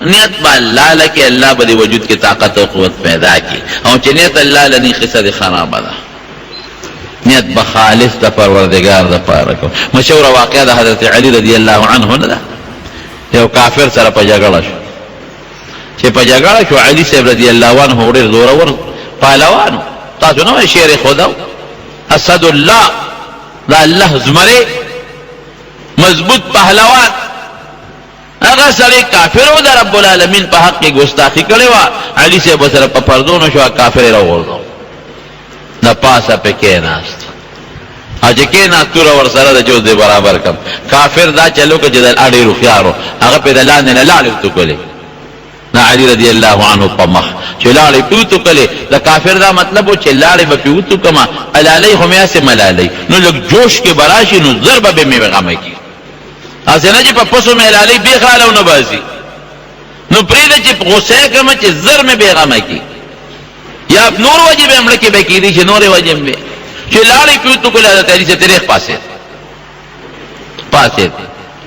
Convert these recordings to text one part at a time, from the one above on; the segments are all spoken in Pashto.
نیت با اللہ لکی اللہ با دی وجود کی طاقت و قوت پیدا کی او چی نیت اللہ لنی خصد خراب دا نیت بخالص دا پروردگار دا پارکو مشہور واقعہ دا حضرت علی رضی اللہ عنہ دا یو کافر سر پا جگڑا شو چی پا جگڑا شو علی صاحب رضی اللہ عنہ غریر زورور پالوانو تاسو نو شیر خوداو اسد اللہ دا اللہ زمرے مضبوط پہلوان اگر سر کافر دا رب العالمین پا حق کی گستاخی کرے وا علی سے بسر پا پردونو شو کافر رو غردو دا پاسا پہ کیناست آج کیناستو رو ورسر دا جوز دے برابر کم کافر دا چلو که جدل آڑی رو خیارو اگر پہ دلانے نلالی تو کلے نا علی رضی اللہ عنہ پا مخ چو لالی پیوتو کلے دا کافر دا مطلب ہو چو لالی با پیوتو کما علالی خمیا سے ملالی نو لگ جوش کے براشی نو ضرب بے میں غمے کی آسے نا چی پا پسو میں علالی بے خالاو نبازی نو پریدہ چی غصے کما چی ضرب میں بے غمے کی یا نور وجہ بے امڑکی بے کی دی چی نور وجہ بے چو لالی پیوتو کلے حضرت علی سے تریخ پاسے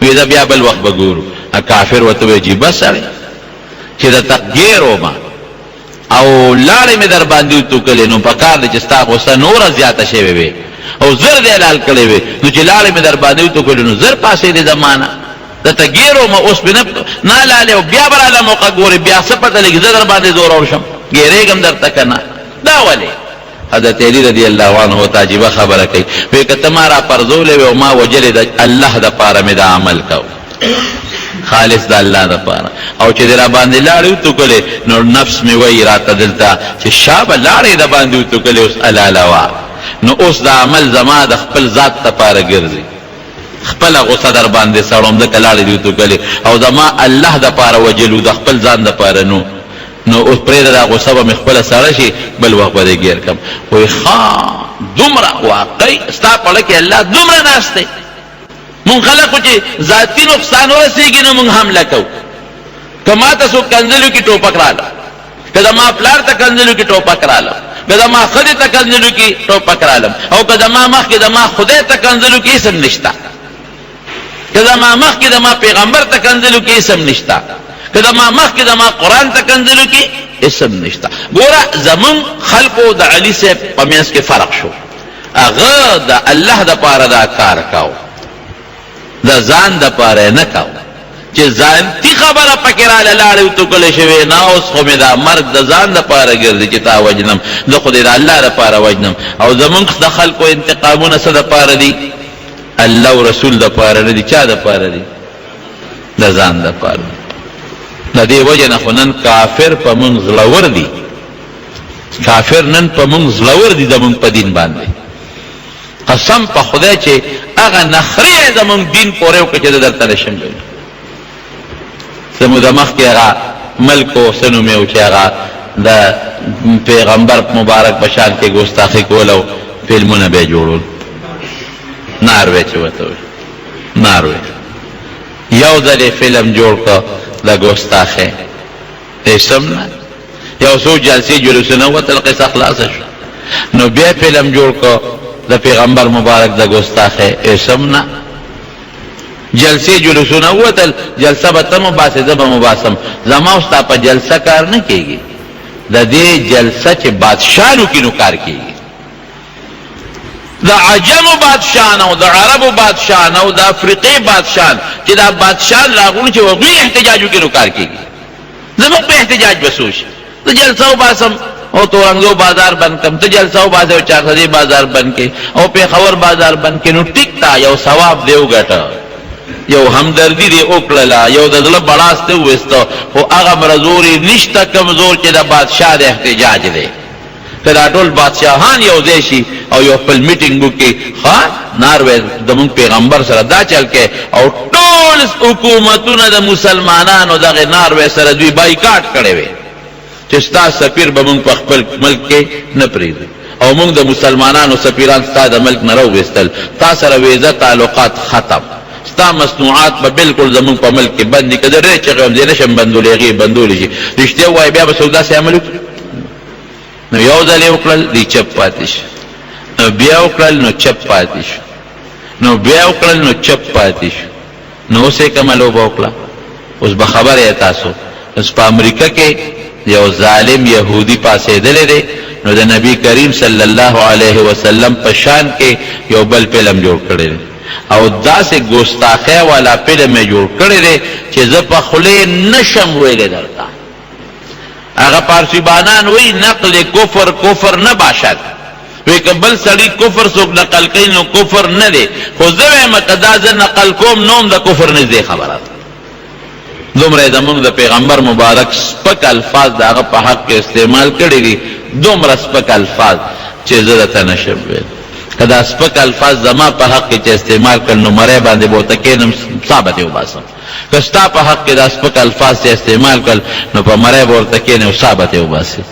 ویدہ بیا بل وقت بگورو کافر و تو بے جی بس سارے چی دا تقگیرو ما او لارے میں در باندیو تو کلے نو پکار دے چستا غصہ نورا زیادہ شیوے بے او زر دے علال کلے بے نو چی لارے میں در باندیو تو کلے نو زر پاسے دے زمانہ دا تقگیرو ما اس پہ نا لالے بیا برالا موقع گورے بیا سپتا لگی در باندے زور اور شم گیرے گم در تکنا دا والے حضرت علی رضی اللہ عنہ تاجیبہ خبر کئی وی کہ تمہارا پرزولے وی ما وجلے دا اللہ دا پارا میں دا عمل کاؤ خالص دا اللہ دا پارا او چی دیرا باندے لاڑیو تو کلے نو نفس میں وی راتا دلتا چی شاب لاڑی دا باندیو تو کلے اس علالوا نو اس دا عمل زما دا خپل ذات تا پارا گرزی خپل غصہ در باندے ساڑم دا کلاڑی دیو تو کلے او زما اللہ دا پارا وجلو دا خپل زان دا پارا نو اس پرید دا غصہ با مخپل سارشی بل وقت بدے گیر کم وی خان دمرا واقعی ستا پڑھا اللہ دمرا ناستے من خلقو چی ذاتی نقصان ورسیگی نو من حملہ کو کما تسو کنزلو کی ٹوپک رالا کدا ما پلار تا کنزلو کی ٹوپک رالا کدا ما خود تا کنزلو کی ٹوپک رالا او کدا ما مخ کدا ما خود تا کنزلو کی اسم نشتا کدا ما مخ کدا ما پیغمبر تا کنزلو کی اسم نشتا کدا ما مخ کدا ما قرآن تا کنزلو کی اسم نشتا گورا زمن خلقو دا علی سے پمیس کے فرق شو اغا دا اللہ دا پارا دا کار کاؤ دا زان دا پارے نکاو چی زانتی خبر پکرال لارے تو کلے شوے ناوس خومی دا مرگ دا زان دا پارا گردی چی تا وجنم دا خود دا اللہ دا پارا وجنم او زمانک دا خلقو انتقامون سا دا پارا دی اللہ و رسول دا پارا دی چا دا پارا دی دا زان دا پارا دا دی وجن خونن کافر پا من ظلور دی کافر نن پا من ظلور دی زمان پا دین باندے قسم پا خدا چے اگا نخری زمان دین پوریو کچے در ترشم جوئی سمو دمخ کے اگا ملکو سنو میں اوچے اگا دا پیغمبر مبارک بشان کے گستاخی کولو فلمون بے جوڑو ناروے چوتوئی ناروے یو در فلم جوڑ کا دا گستاخی ایسم نا یو سو جلسی جلوسنو تلقی سخلاصش نو بے فلم جوڑ کا دا پیغمبر مبارک دا گستاخ ہے ایسمنا جلسے جلسونا ہوا تل جلسہ بتم باسے زبا مباسم زما استا پا جلسہ کار نہ کی گی دا دے جلسہ چے بادشاہنو کی نکار کی گی دا عجم بادشاہنو دا عرب بادشاہنو دا افریقی بادشاہن چے دا بادشاہ لاغون چے وغوی احتجاجو کی نکار کی گی زمان پہ احتجاج بسوش دا جلسہ باسم او تو رنگو بازار بن کم تو جلساو بازار چار خزی بازار بن کے او پہ خور بازار بن کے نو ٹکتا یو ثواب دیو گٹا یو ہمدردی دے اوکللا یو دزل بڑاستے ہوئستا ہو اغا مرزوری نشتا کمزور چے دا بادشاہ دے احتجاج دے کدا ٹول بادشاہان یو دیشی او یو پل میٹنگو کی خواہ ناروے دمون پیغمبر سر دا چل کے او ٹول حکومتون دا مسلمانانو دا غی ناروے سر دوی بائیکاٹ کڑے وے چستا سپیر بمونگ پا خپل ملک کے نپرید او مونگ دا مسلمانان و سپیران ستا دا ملک نرو وستل تا سر ویزا تعلقات ختم ستا مصنوعات با بالکل زمونگ پا ملک کے بندی کدر ری چقیم زینشم بندولی غیر بندولی جی رشتے ہوا ہے بیا با سودا سے عملو نو یو ذلی اکرل دی چپ پاتش نو بیا اکرل نو چپ پاتش نو بیا اکرل نو چپ پاتش نو اسے کملو با اکلا اس بخبر ہے تاسو اس په امریکا کې یو ظالم يهودي پاسېدلې دی نو د نبی کریم صلی الله علیه وسلم په شان کې یو بل فلم جوړ کړی دی او داسې ګستاخی والا فلم یې جوړ کړی دی چې زه په خولې نشم ویلی درته هغه پارسیبانان وی نقل کفر نه باشد وی که بل سړی کفر څوک نقل کوي نو کفر نه دی خو زه وایم که دا زه نقل کوم نوم د کفر نږدې خبره ده دومره زمونږ د پیغمبر مبارک سپک الفاظ د هغه په حق کې استعمال کړي دي دومره سپک الفاظ چې زه درته نشم ویلی که دا سپک الفاظ زما په حق کې چې استعمال کړ نو مری باندې به ورته کښېنم ثابت یې وباسم که ستا په حق کې دا سپک الفاظ چې استعمال کړل نو په مری به ورته کښېنم ثابت یې وباسي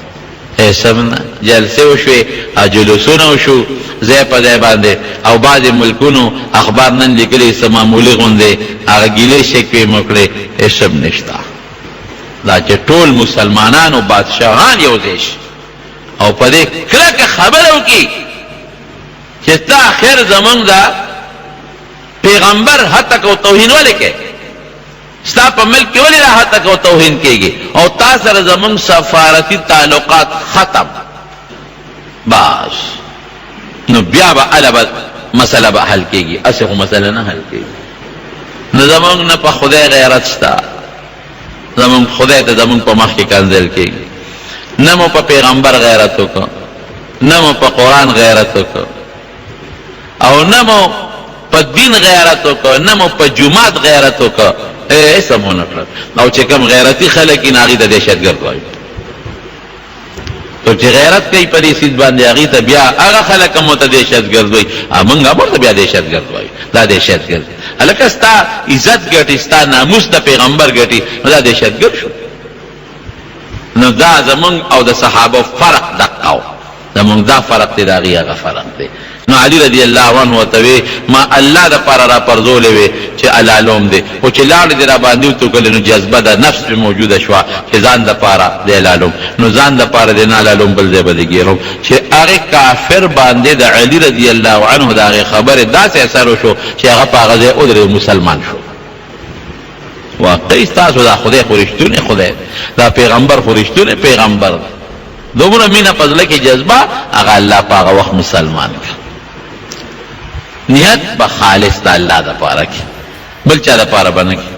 سمنا جلسه وشوي او جلوسونه وشو ځای په ځای باندې او بعضې ملکونو اخبار نن لیکلي څه معمولي غوندې هغه ګیلې شکوې مو کړې اسم نشته دا چې ټول مسلمانان او بادشاهان یو ځای شي او په دې کلکه خبره وکړي چې تا آخر زمونږ دا پیغمبر حتک او توهین ولې کوي ستا په ملک کې ولې دا حتک او توهین کېږي او تا سره زمونږ سفارتي تعلقات ختم بس نو بیا به هله مسله به حل کېږي هسې خو مسله نه حل کېږي نو زمونږ نه په خدای غیرت شته زمونږ خدای ته زمونږ په مخ کې کنځل کېږي نه مو په پیغمبر غیرت وکړو نه مو په قرآن غیرت وکړو او نه مو په دین غیرت وکړو نه مو په جماعت غیرت وکړو ایسا مو نه کړل او چې کوم غیرتي خلک یې نو هغې ته دهشتګرد وایي تو چې غیرت کوي په دې سیز باندې هغې ته بیا هغه خلک هم ورته دهشتګرد وایي موږ هم ورته بیا دهشتګرد وایو دا دهشتګرد هلکه ستا عزت ګټي ستا ناموس د پیغمبر ګټي نو دا دهشتګرد شو نو دا زمونږ او د صحابه فرق دقه و زمونږ دا فرق دی د هغې هغه فرق دی نو علی رضی الله عنه ورته وی ما الله د پاره را پرځولې وی چې علالوم دی خو چې لاړې دې را باندې وتوکلې نو جذبه د نفس پې موجوده شوه چې ځان د پاره د علالوم نو ځان د پاره د نه علالوم بل ځای به دې ګیرم چې هغې کافر باندې د علي رضی الله عنه د هغې خبرې داسې اثر وشو چې هغه په هغه ځای ودرېد مسلمان شو واقعي ستاسو دا خدای خو رښتونی خدای دا پیغمبر خو رښتونی پیغمبر دومره مینه په زړه کې جذبه هغه الله په هغه وخت مسلمان کړ نیت به خالص د الله د پاره کې بل چا د پاره به نه کې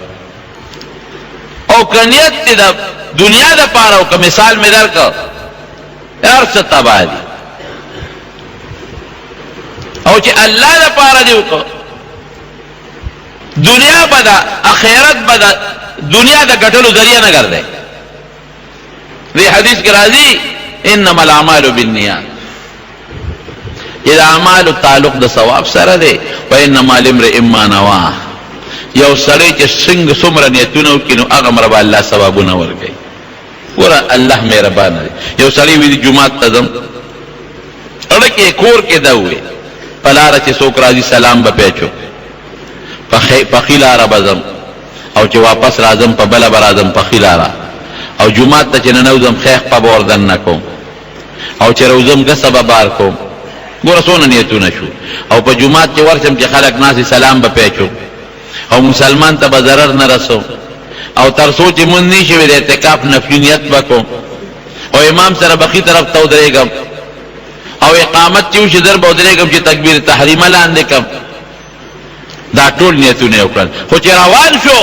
او که نیت دې د دنیا د پاره او که مثال مې درکړ هر څه تباه دي او چې الله د پاره دې وکړ دنیا به د آخرت به د دنیا د ګټلو ذریعه نه ګرځي دې حدیث کې راځي انما الاعمال بالنیات اذا اعمال تعلق د ثواب سره دی و انما لامرئ ما نوى یو سړی چې څنګه څومره نیتونه وکړي نو هغه مربه الله ثوابونه ورکوي ګوره الله مهربانه دی یو سړی وي جومات ته ځم اړه کې کور کې دا وي په لاره چې څوک راځي سلام به پیچو په ښي لاره به ځم او چې واپس راځم په بله به راځم په ښي لاره او جومات ته چې ننوځم خیخ په به وردن نه کوم او چې روزم ګسه به بار کوم ګوره څونه نیتونه شو او په جومات کې ورشم چې خلک ناسې سلام به پیچو او مسلمان ته به ضرر نه رسو او تر څو چې مونځ نه شي وي د اعتکاف نفلي نیت به کوم او امام سره به ښي طرف ته ودرېږم او اقامت چې وشي در به ودرېږم چې تکبیر تحریمه لاندې کړم دا ټول نیتونه یې وکړل خو چې روان شو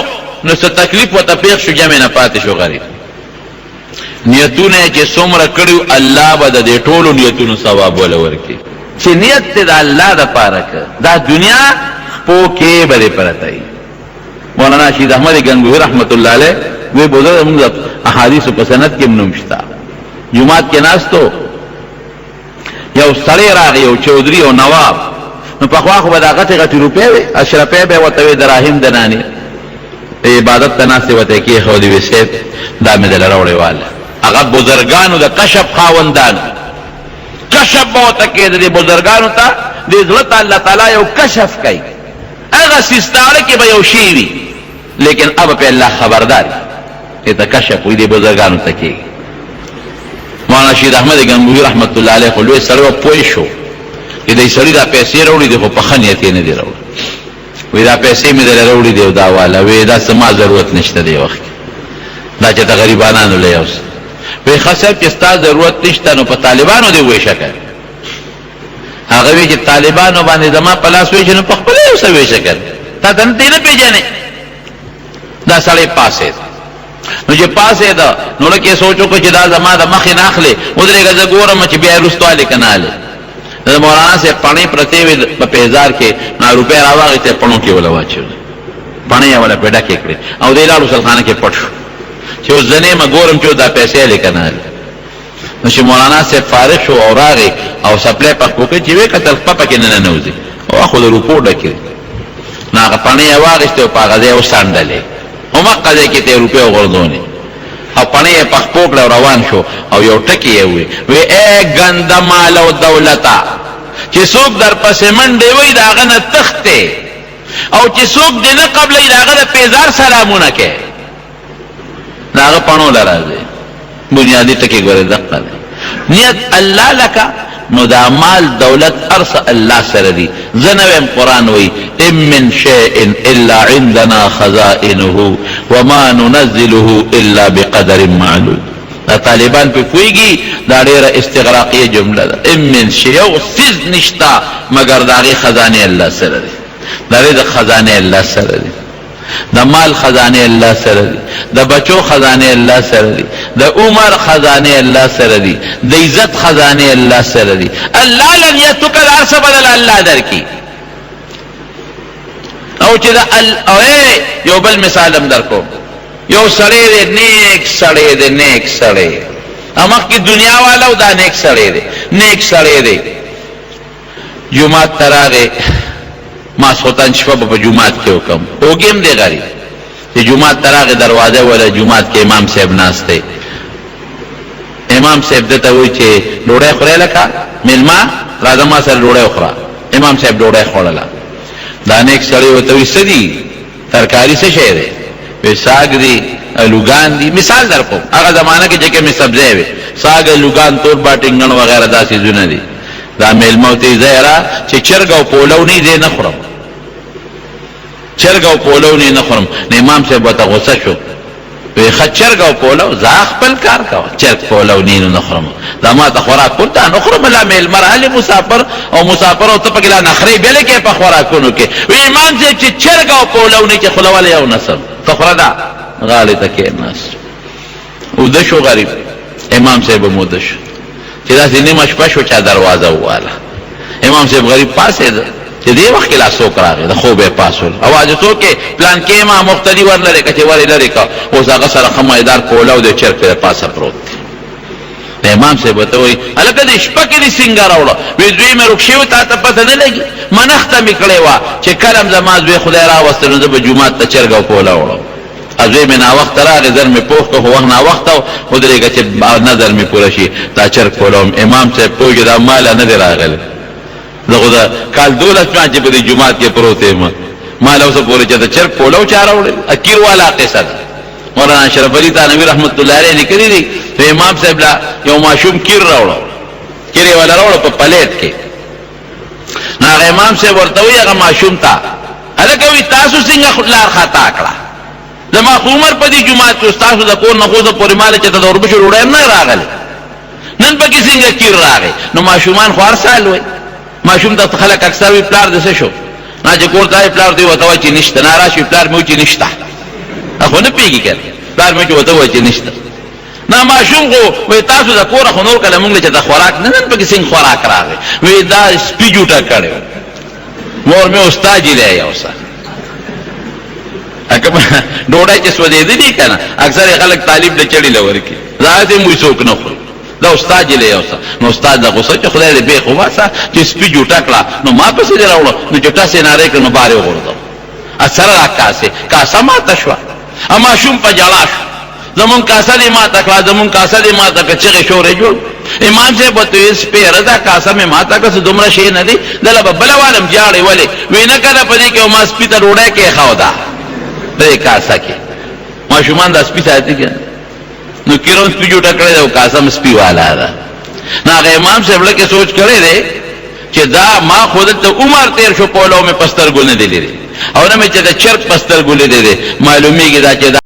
نو څه تکلیف ورته پېښ شو جمع نه پاتې شو غریب نیتونه چې څومره کړي الله به د دې ټولو نیتونو ثواب وله ورکړي چې نیت دې د الله دپاره کړه دا دنیا خپو کې به دې پرته وي مولانا شهید احمد گنگوهی رحمت الله علیه وی بزرګ موږ د احادیثو په سند کې نوم شته جمعات کې ناستو یو سړی راغی یو چودري او نواب نو پخوا خو به دا غټې غټې روپۍ وې اشرفۍ به یې ورته وې دراهم د نانې د عبادت ته ناستې ورته یې کېښودې وې صاحب دا مې دله راوړې واله هغه بزرګانو د کشف خاوندانو کشف به ورته کېده دې بزرګانو ته دې زړه ته الله تعالی یو کشف کوي هغه سیستاره کې به یو شی وي لیکن اب پہ اللہ خبردار یہ کشف ہوئی دے بزرگانو تکی مولانا شهید احمد گنگوهی رحمت اللہ علیہ خلوی سرو پوئی شو کہ دی سری دا پیسے روڑی دے خو پخنیتی ندی روڑی وی دا پیسے میں دے روڑی دے دا والا وی دا سما ضرورت نشتا دے وقت دا چې د غریبانو له اوس وی خاصه چې ستاسو ضرورت نشته نو په طالبانو دی وې شکر هغه وی چې طالبانو باندې زما په لاس وې چې نو په خپل یو څه وې شکر تا ته نه پیژنې دا سړی پاسه نو چې پاسه دا نو لکه سوچو کو چې دا زما د مخ نه اخلي ودرېګه زه ګورم چې بیا رستواله کناله د مولانا سے پانی پرتے وی په پیزار کې نا روپے راوغه ته پڼو کې ولا واچو پانی ولا پیدا کې کړی او د لاړو سلخانه کې پټ چې زنه ما ګورم چې دا پیسې لیکنه نو چې مولانا سے فارغ شو او راغی او سپلای په کوکه چې وی کتل پپا کې نه نوځي او خو د روپو ډکې نا پانی واغسته په غزه او ساندلې هما قضې کې ته روپے وغورځونی او پانی په خپوک روان شو او یو ټکی وی وی اے ګند مال او دولتا چې څوک در پسې منډې وای داغه نه تخته او چې څوک دې نه قبلې داغه د پیزار سلامونه کوي داغه پانو لراځي بنیادی ټکی ګوره دقه نیت الله لك نو دا مال دولت ارس الله سره دی زنویم قرآن وی ام من شیء الا عندنا خزائنه وما ننزله الا بقدر معلوم دا طالبان پی پویگی دا دیر استغراقی جمله دا ام من شیء او سیز نشتا مگر داغی خزانه اللہ سره دی دا دیر خزانه اللہ سره دی دا مال خزانه الله سره دی دا بچو خزانه الله سره دی دا عمر خزانه الله سره دی دا عزت خزانه الله سره دی الله لن یتک العرص بدل الله درکی او چې دا یو بل مثال هم درکو یو سړی دی نیک سړی دی نیک سړی امخ کی دنیا والا دا نیک سړی دی نیک سړی دی جمعات تراغه ما سوتان شپه په جمعات کې حکم اوګم دی غری چې جمعات تراغه دروازه ولا جمعات کې امام صاحب ناشته امام صاحب دته وی چې ډوړې خورې لکه ملما راځه ما سره ډوړې خورا امام صاحب ډوړې خورلا دا نیک سړی وته وی سدي ترکاری څه شی دی په ساګ دی لوګان دی مثال درکو هغه زمانہ کې چې می سبزی وي ساګ لوګان تور باټینګن وغیرہ داسې زونه دي دا ملموتی زهرا چې چرګ او پولو نه دي نه خورم چرګ او پولو نه خورم امام صاحب وته غوسه شو وی خچرګ او پولو زه خپل کار کوم چرګ پولو نه خورم دا ما ته خوراک کوته نه خورم لا مل مرحله مسافر او مسافر او ته په ګلا نخري بل کې په خوراکونو کې وی امام صاحب چې چرګ او پولو نه چې خلواله یو نسب تخردا غالطه کې ناس او د شو غریب امام صاحب مودش چې دا سینې مشپه شو چا دروازه واله امام صاحب غریب پاسه چې دی وخت لا سوک راغی د خوبه پاسول اواز تو کې پلان کې ما مختلف ورلره کچې ور لري کا او هغه سره خمایدار کولاو د چرته پاسه پروت امام صاحب ته وی الکه د شپه کې د سنگار اوړه وی دوی مې رخصیو ته پته نه لګي منخته میکړې وا چې کلم زماز به خدای را وستنه د جمعه ته چرګو کولا وړه ازوی میں نا وقت راغ در میں پوخ کو وقت نا وقت ادرے گا چھ نظر میں پورا شی تا چر کولوم امام صاحب پوگی دا مالا ندر آگل لگو دا کال دولت مانچے پدی جماعت کے پروتے مالا اسا پورے چاہتا چر کولو چارا اوڑے اکیر والا قصہ دا مولانا شرف علی تانوی رحمت اللہ علیہ نے کری دی تو امام صاحب لا یو معشوم کیر راوڑا کیرے والا راوڑا پا پلیٹ کے نا امام صاحب ورطوی اگا معشوم تا الکوی تاسو سنگا خودلار خطا اکڑا زما عمر په دې جمعه کې استاد د کور نه خو د پورې مال چې د اوربشو وړاندې نه راغله نن په کې څنګه کیر راغی نو ماشومان خو ارسال وای ماشوم د خلک اکثر وی پلار د څه شو نه چې کور ځای پلار دی وته چې نشته نه راشي پلار مې چې نشته اخو نه پیږي کړ پلار مې وته چې نشته نه ماشوم خو وای تاسو د کور خو نور کله مونږ چې د خوراک نه نن په کې څنګه خوراک راغی وی دا سپیجوټا کړو مور مې استاد یې لای اوسه ډوډۍ چې سودې دي کنه اکثر خلک طالب له چړي لور کې زاده مو څوک نه خوري دا استاد یې اوسه نو استاد د غوسه چې خدای دې به خواسه چې سپی جوټا کړه نو ما پسې راوړو نو جوټا سي ناره کړه نو باره وګورځو اثر راکاسه کاسه ما تشوا اما شوم په جلاش زمون کاسه دې ما تکړه زمون کاسه دې ما تکړه چې شورې جوړ امام صاحب ته سپه رضا کاسه مې ما تکړه دومره شي نه دي دله بل عالم جاړې ولې وینه کړه پدې کې ما سپی ته روډه کې خاودا دې کاسه کې ماشومان د سپی ساتي کې نو کیرون سپی جوړ کړی دا کاسه سپی والا ده نه امام صاحب له کې سوچ کړی دی چې دا ما خود ته عمر تیر شو پولو مې پستر ګل نه دی لري او نه مې چې د چرګ پستر ګل دی معلومیږي دا چې